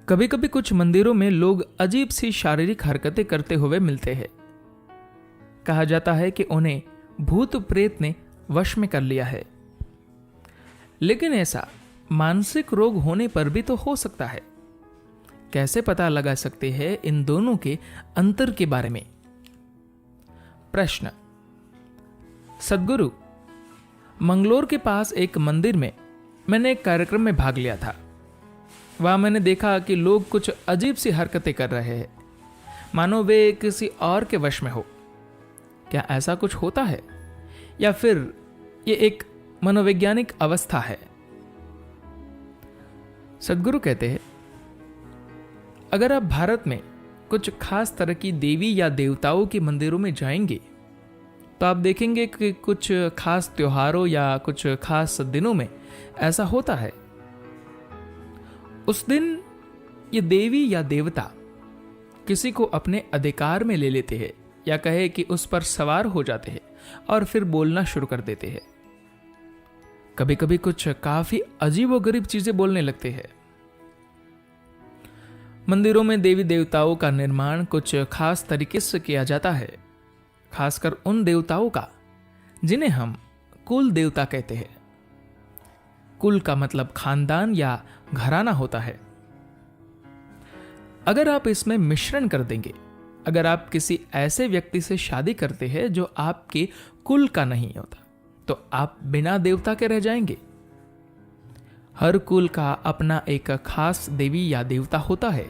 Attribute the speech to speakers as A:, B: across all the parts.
A: कभी कभी कुछ मंदिरों में लोग अजीब सी शारीरिक हरकतें करते हुए मिलते हैं। कहा जाता है कि उन्हें भूत प्रेत ने वश में कर लिया है। लेकिन ऐसा मानसिक रोग होने पर भी तो हो सकता है। कैसे पता लगा सकते हैं इन दोनों के अंतर के बारे में? प्रश्न। सद्गुरु, मंगलोर के पास एक मंदिर में मैंने एक कार्यक्रम में भाग लिया था। वहां मैंने देखा कि लोग कुछ अजीब सी हरकतें कर रहे हैं, मानो वे किसी और के वश में हो। क्या ऐसा कुछ होता है या फिर ये एक मनोवैज्ञानिक अवस्था है? सद्गुरु कहते हैं, अगर आप भारत में कुछ खास तरह की देवी या देवताओं के मंदिरों में जाएंगे तो आप देखेंगे कि कुछ खास त्योहारों या कुछ खास दिनों में ऐसा होता है। उस दिन ये देवी या देवता किसी को अपने अधिकार में ले लेते हैं, या कहे कि उस पर सवार हो जाते हैं और फिर बोलना शुरू कर देते हैं। कभी कभी कुछ काफी अजीबोगरीब चीजें बोलने लगते हैं। मंदिरों में देवी देवताओं का निर्माण कुछ खास तरीके से किया जाता है, खासकर उन देवताओं का जिन्हें हम कुल देवता कहते हैं। कुल का मतलब खानदान या घराना होता है। अगर आप इसमें मिश्रण कर देंगे, अगर आप किसी ऐसे व्यक्ति से शादी करते हैं जो आपके कुल का नहीं होता, तो आप बिना देवता के रह जाएंगे। हर कुल का अपना एक खास देवी या देवता होता है।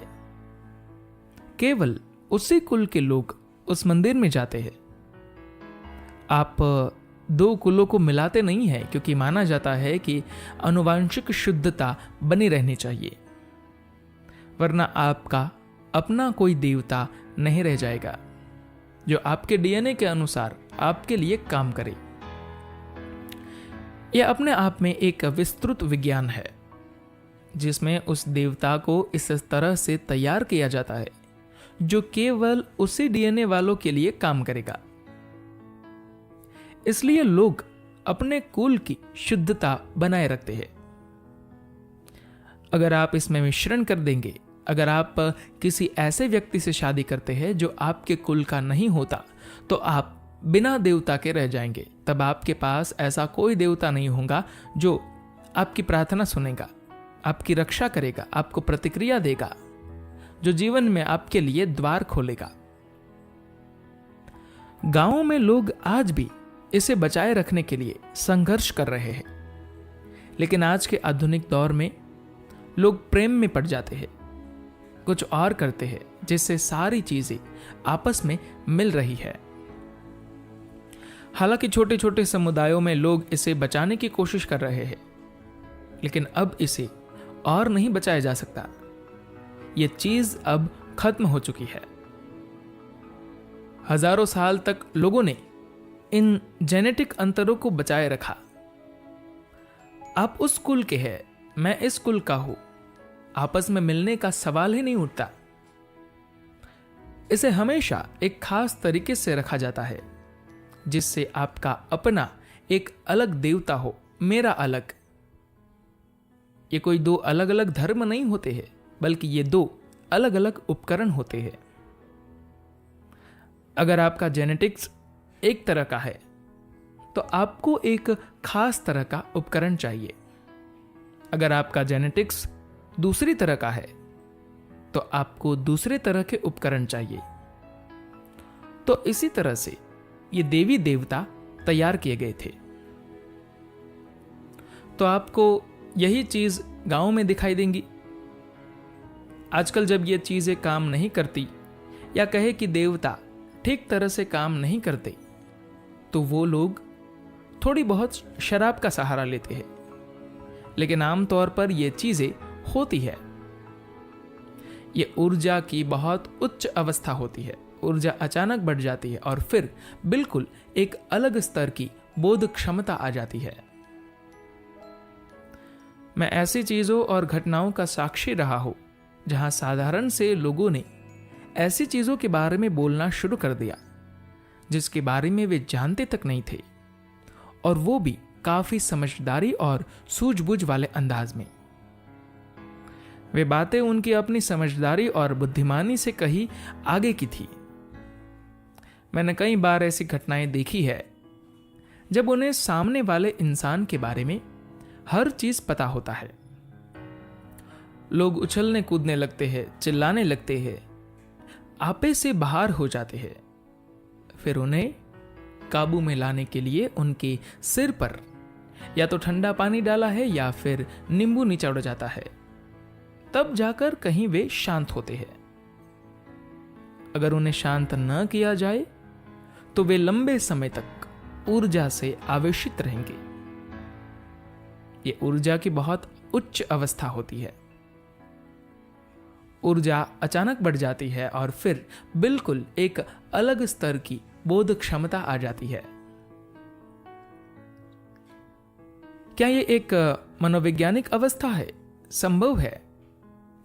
A: केवल उसी कुल के लोग उस मंदिर में जाते हैं। आप दो कुलों को मिलाते नहीं हैं, क्योंकि माना जाता है कि आनुवांशिक शुद्धता बनी रहनी चाहिए, वरना आपका अपना कोई देवता नहीं रह जाएगा जो आपके डीएनए के अनुसार आपके लिए काम करे। यह अपने आप में एक विस्तृत विज्ञान है, जिसमें उस देवता को इस तरह से तैयार किया जाता है जो केवल उसी डीएनए वालों के लिए काम करेगा। इसलिए लोग अपने कुल की शुद्धता बनाए रखते हैं। अगर आप इसमें मिश्रण कर देंगे, अगर आप किसी ऐसे व्यक्ति से शादी करते हैं जो आपके कुल का नहीं होता, तो आप बिना देवता के रह जाएंगे। तब आपके पास ऐसा कोई देवता नहीं होगा जो आपकी प्रार्थना सुनेगा, आपकी रक्षा करेगा, आपको प्रतिक्रिया देगा, जो जीवन में आपके लिए द्वार खोलेगा। गांवों में लोग आज भी इसे बचाए रखने के लिए संघर्ष कर रहे हैं। लेकिन आज के आधुनिक दौर में लोग प्रेम में पड़ जाते हैं, कुछ और करते हैं, जिससे सारी चीजें आपस में मिल रही है। हालांकि छोटे छोटे समुदायों में लोग इसे बचाने की कोशिश कर रहे हैं, लेकिन अब इसे और नहीं बचाया जा सकता। यह चीज अब खत्म हो चुकी है। हजारों साल तक लोगों ने इन जेनेटिक अंतरों को बचाए रखा। आप उस कुल के हैं, मैं इस कुल का हूं, आपस में मिलने का सवाल ही नहीं उठता। इसे हमेशा एक खास तरीके से रखा जाता है, जिससे आपका अपना एक अलग देवता हो, मेरा अलग। ये कोई दो अलग अलग धर्म नहीं होते हैं, बल्कि ये दो अलग अलग उपकरण होते हैं। अगर आपका जेनेटिक्स एक तरह का है, तो आपको एक खास तरह का उपकरण चाहिए। अगर आपका जेनेटिक्स दूसरी तरह का है, तो आपको दूसरे तरह के उपकरण चाहिए। तो इसी तरह से ये देवी देवता तैयार किए गए थे। तो आपको यही चीज गांव में दिखाई देंगी। आजकल जब ये चीजें काम नहीं करती, या कहे कि देवता ठीक तरह से काम नहीं करते, तो वो लोग थोड़ी बहुत शराब का सहारा लेते हैं। लेकिन आमतौर पर ये चीजें होती है। ये ऊर्जा की बहुत उच्च अवस्था होती है। ऊर्जा अचानक बढ़ जाती है और फिर बिल्कुल एक अलग स्तर की बोध क्षमता आ जाती है। मैं ऐसी चीजों और घटनाओं का साक्षी रहा हूं जहां साधारण से लोगों ने ऐसी चीजों के बारे में बोलना शुरू कर दिया जिसके बारे में वे जानते तक नहीं थे, और वो भी काफी समझदारी और सूझबूझ वाले अंदाज में। वे बातें उनकी अपनी समझदारी और बुद्धिमानी से कहीं आगे की थी। मैंने कई बार ऐसी घटनाएं देखी है जब उन्हें सामने वाले इंसान के बारे में हर चीज पता होता है। लोग उछलने कूदने लगते हैं, चिल्लाने लगते हैं, आपे से बाहर हो जाते हैं। फिर उन्हें काबू में लाने के लिए उनके सिर पर या तो ठंडा पानी डाला है या फिर नींबू निचोड़ जाता है, तब जाकर कहीं वे शांत होते हैं। अगर उन्हें शांत न किया जाए तो वे लंबे समय तक ऊर्जा से आवेशित रहेंगे। ये ऊर्जा की बहुत उच्च अवस्था होती है। ऊर्जा अचानक बढ़ जाती है और फिर बिल्कुल एक अलग स्तर की बोध क्षमता आ जाती है। क्या यह एक मनोवैज्ञानिक अवस्था है? संभव है।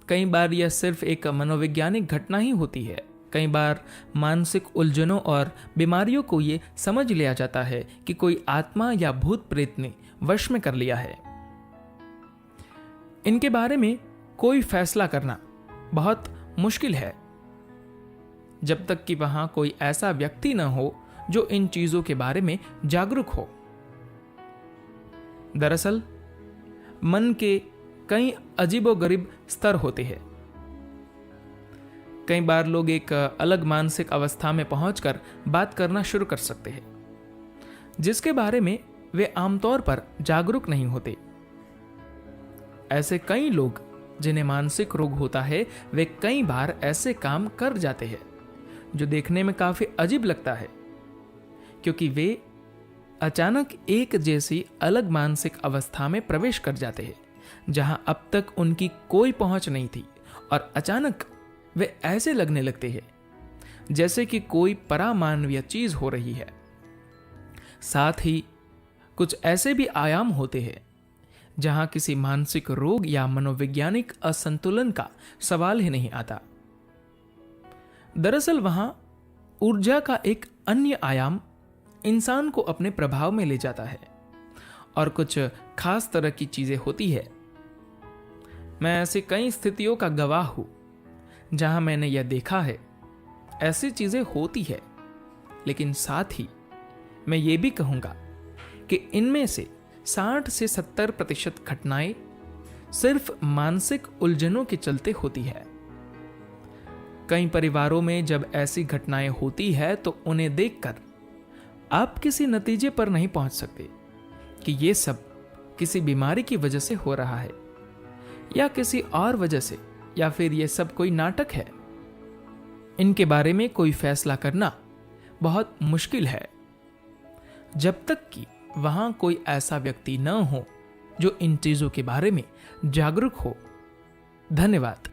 A: कई बार यह सिर्फ एक मनोवैज्ञानिक घटना ही होती है। कई बार मानसिक उलझनों और बीमारियों को यह समझ लिया जाता है कि कोई आत्मा या भूत प्रेत ने वश में कर लिया है। इनके बारे में कोई फैसला करना बहुत मुश्किल है जब तक कि वहां कोई ऐसा व्यक्ति न हो जो इन चीजों के बारे में जागरूक हो। दरअसल मन के कई अजीबोगरीब स्तर होते हैं। कई बार लोग एक अलग मानसिक अवस्था में पहुंचकर बात करना शुरू कर सकते हैं जिसके बारे में वे आमतौर पर जागरूक नहीं होते। ऐसे कई लोग जिन्हें मानसिक रोग होता है वे कई बार ऐसे काम कर जाते हैं जो देखने में काफी अजीब लगता है, क्योंकि वे अचानक एक जैसी अलग मानसिक अवस्था में प्रवेश कर जाते हैं जहां अब तक उनकी कोई पहुंच नहीं थी, और अचानक वे ऐसे लगने लगते हैं जैसे कि कोई परामानवीय चीज हो रही है। साथ ही कुछ ऐसे भी आयाम होते हैं जहां किसी मानसिक रोग या मनोवैज्ञानिक असंतुलन का सवाल ही नहीं आता। दरअसल वहां ऊर्जा का एक अन्य आयाम इंसान को अपने प्रभाव में ले जाता है और कुछ खास तरह की चीजें होती है। मैं ऐसी कई स्थितियों का गवाह हूं जहां मैंने यह देखा है ऐसी चीजें होती है, लेकिन साथ ही मैं ये भी कहूंगा कि इनमें से 60 से 70% घटनाएं सिर्फ मानसिक उलझनों के चलते होती है। कई परिवारों में जब ऐसी घटनाएं होती है तो उन्हें देखकर आप किसी नतीजे पर नहीं पहुंच सकते कि यह सब किसी बीमारी की वजह से हो रहा है या किसी और वजह से, या फिर यह सब कोई नाटक है। इनके बारे में कोई फैसला करना बहुत मुश्किल है जब तक कि वहां कोई ऐसा व्यक्ति न हो जो इन चीजों के बारे में जागरूक हो। धन्यवाद।